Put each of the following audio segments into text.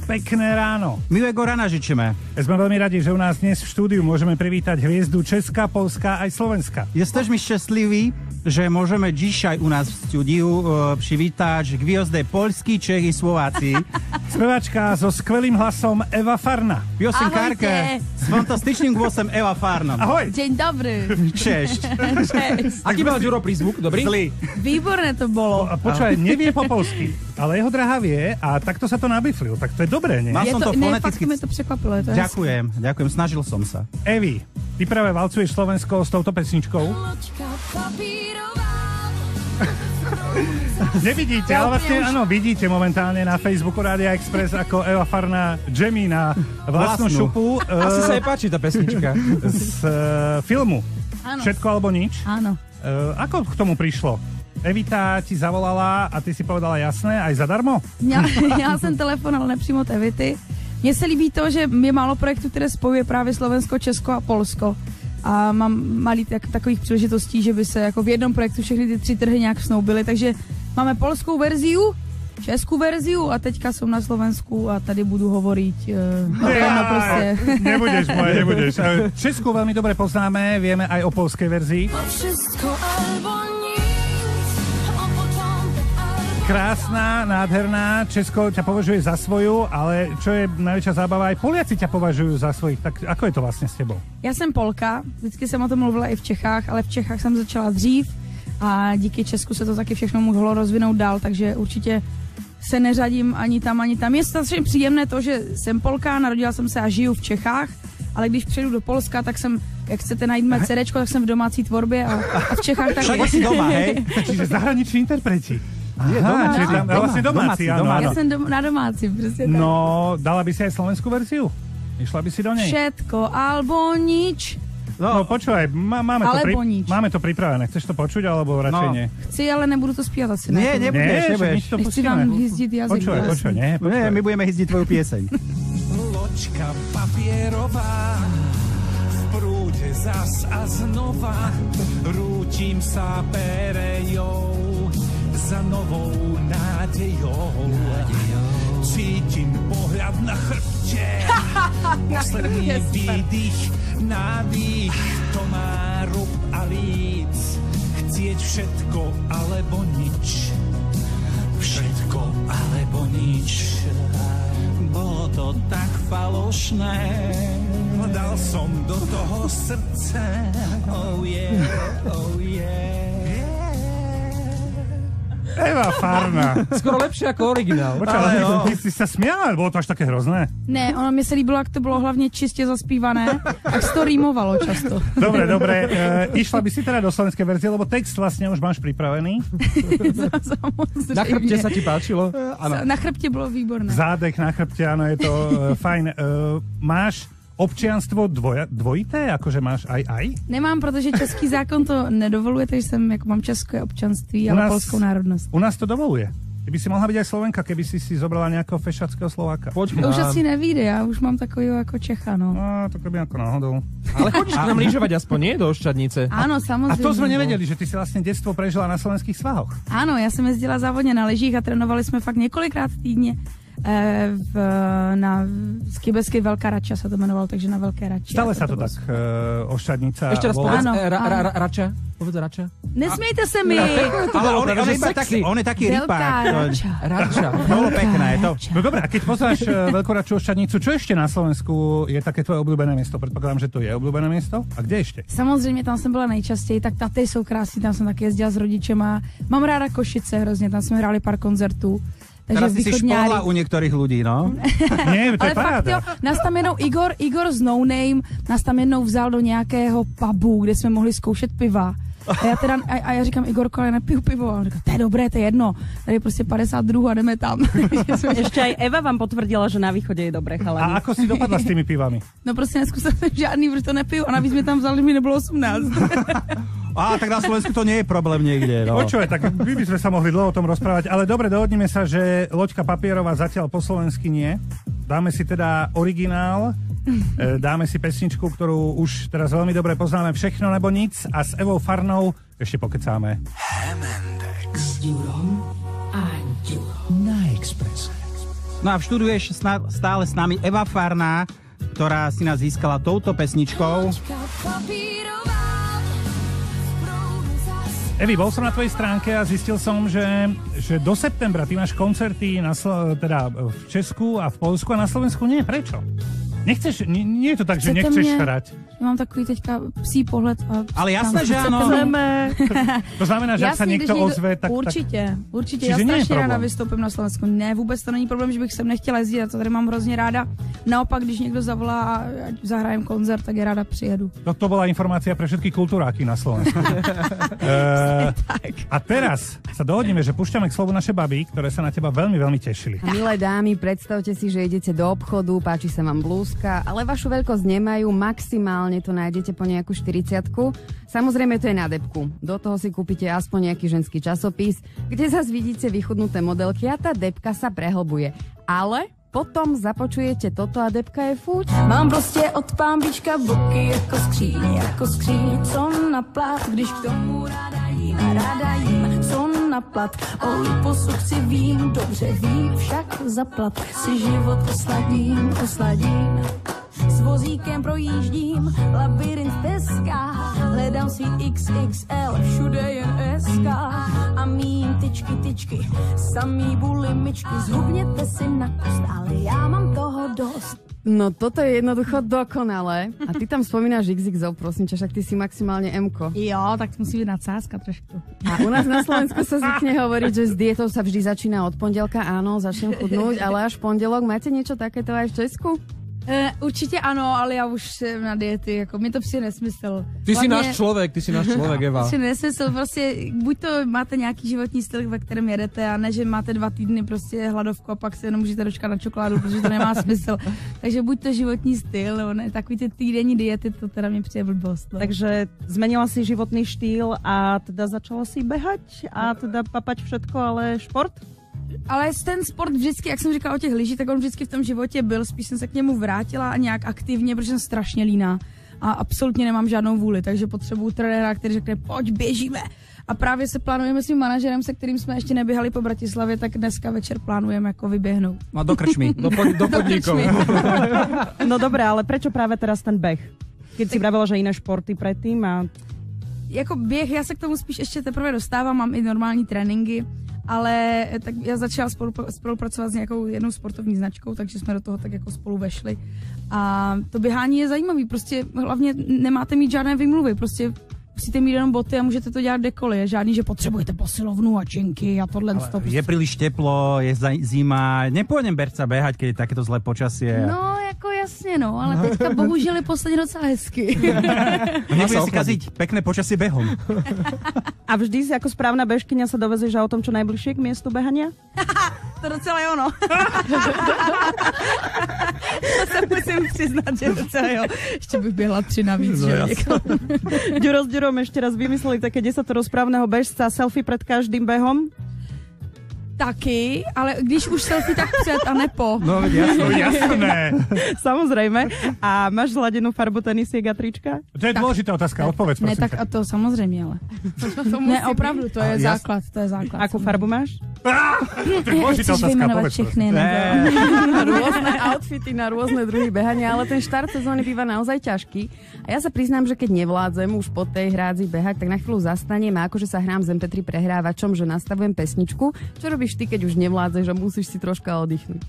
Pekné ráno. Miłego rana žičíme. Sme veľmi radi, že u nás dnes v štúdiu môžeme privítať hviezdu Česka, Polska aj Slovenska. Jesteśmy szczęśliwi, że możemy dzisiaj u nas w studiu przywitać gwiazdy Polski, Czech i Słowacji. Spevačka so skvelým hlasom Eva Farna. Piosenkárka s fantastycznym głosem Eva Farna. Ahoj. Deň dobrý. Cześć. Aký mal Ďuro prízvuk? Dobrý? Zlý. Výborné to bolo. A počúvaj, nevie po polsky, ale jeho drahá vie a takto sa to nabiflil. Tak to je dobré, nie? Mal Je som to ne, foneticky... fakt mi to překvapilo. To Ďakujem, snažil som sa. Evi, ty práve valcuješ Slovensko s touto pesničkou. Nevidíte, ale vlastne áno, vidíte momentálne na Facebooku Rádia Express, ako Eva Farna jamí na vlastnú šupu. Asi sa jej páči tá pesnička. Z filmu Áno. Všetko alebo nič. Áno. Ako k tomu prišlo? Evita ti zavolala a ty si povedala jasné, aj zadarmo? Já jsem telefonoval nepřímo od Evity. Mně se líbí to, že je málo projektů, které spojuje právě Slovensko, Česko a Polsko. A mám malý takových příležitostí, že by se jako v jednom projektu všechny ty 3 trhy nějak snoubily. Takže máme polskou verziu, českou verziu a teďka jsem na Slovensku a tady budu hovoriť. Prostě. Nebudeš moje, nebudeš. Česku veľmi dobre poznáme, vieme aj o polskej verzii. Krásna, nádherná, Česko ťa považuje za svoju, ale čo je najväčšia zábava, aj Poliaci ťa považujú za svojich. Tak ako je to vlastne s tebou? Já jsem Polka, vždycky jsem o tom mluvila i v Čechách, ale v Čechách jsem začala dřív a díky Česku se to taky všechno mohlo rozvinout dál, takže určitě se neřadím ani tam, ani tam. Je strašně příjemné to, že jsem Polka, narodila jsem se a žiju v Čechách, ale když přijedu do Polska, tak jsem, jak chcete najít mé CDčko, tak jsem v domácí tvorbě a v Čechách tak... Však si doma, hej? Čiže zahraniční interpreti. Aha, čiže tam vlastne domáci, áno. Já jsem na domácí, prostě tak. No, dala by si aj slovenskú verziu? Išla by si do nej? Všetko alebo nič. No počúvaj, máme to pripravené. Chceš to počuť, alebo radšej nie? Chci, ale nebudu to zpívat asi. Nie, nebudeš. Nechci vám hyzdiť jazyk. Počúvaj, nie. Nie, my budeme hyzdiť tvoju pieseň. Loďka papierová v prúde zas a znova rútim sa perejou za novou nádejou. Cítim pohľad na chrbte, posledný výdych, nádych, to má rub a líc. Chcieť všetko alebo nič, všetko alebo nič. Bolo to tak falošné, dal som do toho srdce. Oh yeah, oh yeah. Eva Farna. Skoro lepšie ako originál. Počkaj, ty si sa smiala, bolo to až také hrozné? Ne, ono mi se líbilo, jak to bylo hlavně čistě zaspívané, jak se to rýmovalo často. Dobre. Išla by si teda do slovenskej verzie, lebo text vlastne už máš pripravený. Samozrejme. Na chrbte sa ti páčilo? Na chrbte bylo výborné. Zádek na chrbte, áno, je to fajn. Máš občianstvo dvojité? Akože máš aj? Nemám, protože český zákon to nedovoluje, takže jsem, jako mám české občanství, ale polskou národnost. U nás to dovoluje. Ty by si mohla byť aj Slovenka, keby si zobrala nejakého fešackého Slováka. Poďme. To už asi nevíde, já už mám takového jako Čecha, no. No, to keby ako náhodou. Ale chodíš k nám lyžovať aspoň, nie? Do Oščadnice. Áno, A samozrejme. to sme nevedeli, že ty si vlastne detstvo prežila na slovenských svahoch. Áno, já jsem jezdila závodně na lyžích a trénovali jsme fakt několikrát týdně. Na skibesky Veľká Rača sa to jmenovalo, takže na Veľké Rači. Stále sa to tak Oščadnica. Ešte raz povedz, Áno, Rača. Povedz Rača. Nesmejte se mi! Ale on je taký rypák. Rača. Bolo pekné to. No dobré, a keď poznáš Veľkú Raču Oščadnicu, čo ešte na Slovensku je také tvoje obľúbené miesto? Predpokladám, že to je obľúbené miesto. A kde ešte? Samozřejmě tam jsem byla nejčastěji, tak Tatry jsou krásný, tam jsem taky jezdila s rodičema. Mám ráda Košice hrozně, tam jsme hráli pár koncertů. Teraz si špohla u niektorých ľudí, no. Nie, to je ale fakt jo, nás tam jednou Igor z No Name, nás tam jednou vzal do nějakého pubu, kde jsme mohli zkoušet piva. A já říkám, Igorko, ale nepiju pivo. A on říká, to je dobré, to je jedno. Tady je prostě 52 a jdeme tam. Ešte aj Eva vám potvrdila, že na východe je dobré, chalani. A ako si dopadla s tými pivami? No prostě neskúsil jsem žádný, protože to nepiju. A navíc mi tam vzali, že mi nebylo 18. Tak na Slovensku to nie je problém niekde. No. Počuj, tak my by sme sa mohli dlho o tom rozprávať, ale dobre, dohodneme sa, že Loďka papierová zatiaľ po slovensky nie. Dáme si teda originál, dáme si pesničku, ktorú už teraz veľmi dobre poznáme, Všechno nebo nic, a s Evou Farnou ešte pokecáme. Hemendex. Na Expresse. No a v štúdiu je stále s nami Eva Farná, ktorá si nás získala touto pesničkou. Evi, bol som na tvojej stránke a zistil som, že do septembra ty máš koncerty teda v Česku a v Poľsku a na Slovensku nie. Prečo? Nechceš, nie je to tak, že nechceš hrať. Mám takový teďka psí pohled. Ale jasné, že áno. To znamená, že ak sa niekto ozve, tak... Určitě. Já Čiže strašně ráda vystoupím na Slovensku. Ne, vůbec to není problém, že bych sem nechtěla jezdit, já to tady mám hrozně ráda. Naopak, když někdo zavolá a zahrajem koncert, tak je ráda přijedu. To bola informácia pre všetky kultúráky na Slovensku. A teraz sa dohodneme, že púšťame k slovu naše baby, ktoré sa na teba veľmi, veľmi tešili. Milé dámy, predstavte si, že idete do obchodu, páči sa vám blúzka, ale vašu veľkosť nemajú, maximálne to nájdete po nejakú 40-ku. Samozrejme, to je na debku. Do toho si kúpite aspoň nejaký ženský časopis, kde zase vidíte vychudnuté modelky a tá debka sa prehlbuje. Ale potom započujete toto a debka je fuč. Mám prostě od pámbička boky jako skříň, co na plát, když k tomu ráda jím, co na plat. O liposu chci vím, dobře vím, však zaplat si život osladím. S vozíkem projíždím labirint Teska, hledám svít XXL, všude jen SK. A mým tyčky, samý bulimičky, zhubněte si na kost, ale já mám toho dost. No toto je jednoducho dokonalé. A ty tam spomínaš XXO, prosím ťa, však ty si maximálne M-ko. Jo, tak musí byť nadsázka trošku. A u nás na Slovensku sa zvykne hovoriť, že s dietou sa vždy začína od pondelka, áno, začnem chudnúť, ale až v pondelok. Máte niečo takéto aj v Česku? Určitě ano, ale já už jsem na diety, jako mi to přijde nesmysl. Ty si náš člověk, Eva. Přijde nesmysl, prostě buď to máte nějaký životní styl, ve kterém jedete, a ne, že máte 2 týdny prostě hladovku a pak se jenom můžete dočkat na čokoládu, protože to nemá smysl. Takže buď to životní styl, nebo ne, takový ty týdenní diety, to teda mi přijde blbost. No. Takže zmenila si životný štýl a teda začala si behať a teda papať všetko, ale šport? Ale ten sport vždycky, jak jsem říkala o těch lyžích, tak on vždycky v tom životě byl, spíš jsem se k němu vrátila nějak aktivně, protože jsem strašně líná a absolutně nemám žádnou vůli, takže potřebuju trenéra, který řekne, pojď, běžíme. A právě se plánujeme s tím manažerem, se kterým jsme ještě neběhali po Bratislavě, tak dneska večer plánujeme jako vyběhnout. No do krčmy. do podnikov. No dobré, ale prečo práve teraz ten beh? Keď si vravila, že iné športy predtým a... Jako běh, já se k tomu spíš ještě teprve dostávám, mám i normální tréninky, ale tak já začala spolupracovat s nějakou jednou sportovní značkou, takže jsme do toho tak jako spolu vešli. A to běhání je zajímavý, prostě hlavně nemáte mít žádné vymluvy, prostě musíte mít jenom boty a můžete to dělat kdekoliv. Je žádný, že potřebujete posilovnu a činky a tohle. Je príliš teplo, je zima, nepôjdem Berca behať, keď je takéto zlé počasie. No, jako jasně, no, ale teďka bohužel je posledně docela hezky. Nebude si kaziť pekné počasie behom. A vždy si ako správna bežkyňa sa dovezeš o tom čo najbližšie k miestu behania? To docela jo, no. To se musím přiznat, že docela jo. Ještě bych běhla 3 navíc, že? Ďuro s Ďurom ešte raz vymysleli také 10 správneho bežca, selfie pred každým behom. Taky, ale když už selfie, tak před a ne po. No jasné. Samozrejme. A máš zladenú farbu tenisiek a trička? To je dôležitá otázka, odpovedz prosím. Ne, tak a to samozřejmě, ale. Ne, opravdu, to je základ, to je základ. Akú farbu máš? To je dôležitá otázka, povedz všechny, Rôzne outfity na rôzne druhy behania, ale ten štart sezóny býva naozaj ťažký. A ja sa priznám, že keď nevládzem už po tej hrádzi behať, tak na chvíľu zastanem a akože sa hrám s MP3 prehrávačom, že nastavujem pesničku. Čo robíš ty, keď už nevládzeš a musíš si troška oddychnúť?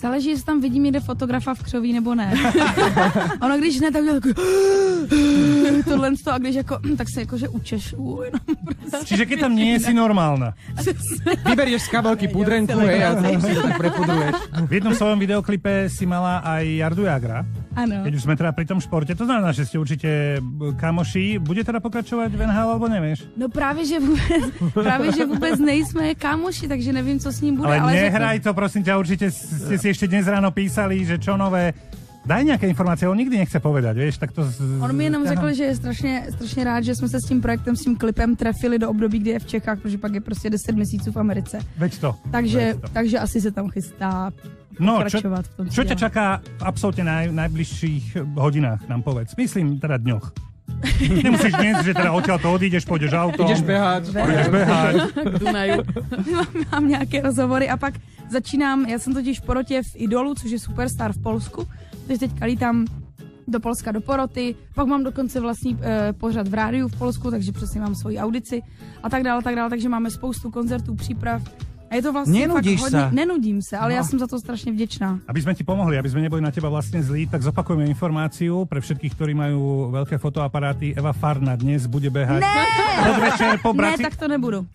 Záleží, jestli tam vidím někde fotografa v křoví nebo ne. Ono, když ne, tak dělá takový tohle a když jako, tak se jakože učešu. Čiže keď tam nie si normálna. Vyberieš z kabelky pudrenku a si to tak prepudruješ. V jednom svojom videoklipe si mala aj Jardu Jagra. Áno. Keď už sme teda pri tom športe, to znamená, že ste určite kamoši. Bude teda pokračovať v NHL, alebo nevieš? No právě, že vůbec nejsme kamoši, takže nevím, co s ním bude. Ale nehraj to, prosím ťa, určite ste si ešte dnes ráno písali, že čo nové. Daj nějaké informace, on nikdy nechce povedať, vieš, tak to... On mi jenom řekl, že je strašně rád, že jsme se s tím projektem, s tím klipem trefili do období, kdy je v Čechách, protože pak je prostě 10 měsíců v Americe. Veď to. Takže asi se tam chystá pokračovat v tom. Čo ťa čaká v absolútne najbližších hodinách, nám povedz. Myslím teda dňoch. Nemusíš dnes, že teda odtiaľ to odídeš, pôjdeš autom. Ideš behať. Ideš behať. K Dunaju. Mám nějaké rozhovory a pak začínám, já jsem totiž v porotě v Idolu, což je superstar v Polsku, takže teďka lítám do Polska do poroty, pak mám dokonce vlastní pořad v rádiu v Polsku, takže přesně mám svoji audici a tak dále, takže máme spoustu koncertů, příprav. A je to vlastne Nenudíš fakt sa. hodně, nenudím sa, ale ja som za to strašne vďačná. Aby sme ti pomohli, aby sme neboli na teba vlastne zlí, tak zopakujeme informáciu pre všetkých, ktorí majú veľké fotoaparáty. Eva Farna dnes bude behať podvečer po Ne, Braci... tak to nebudu.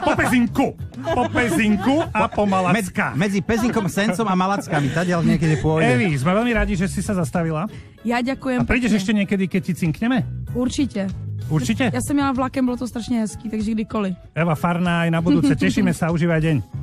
Po Pezinku a po Malacka. Medzi Pezinkom, Sencom a Malackami. Tadiaľ niekedy pôjde. Evi, sme veľmi radi, že si sa zastavila. Ja ďakujem. A prídeš pekne. ešte niekedy, keď ti cinkneme? Určite. Určite? Ja som jela vlakem, bolo to strašne hezký, takže kdykoliv. Eva Farna aj na budúce. Tešíme sa, užívaj deň.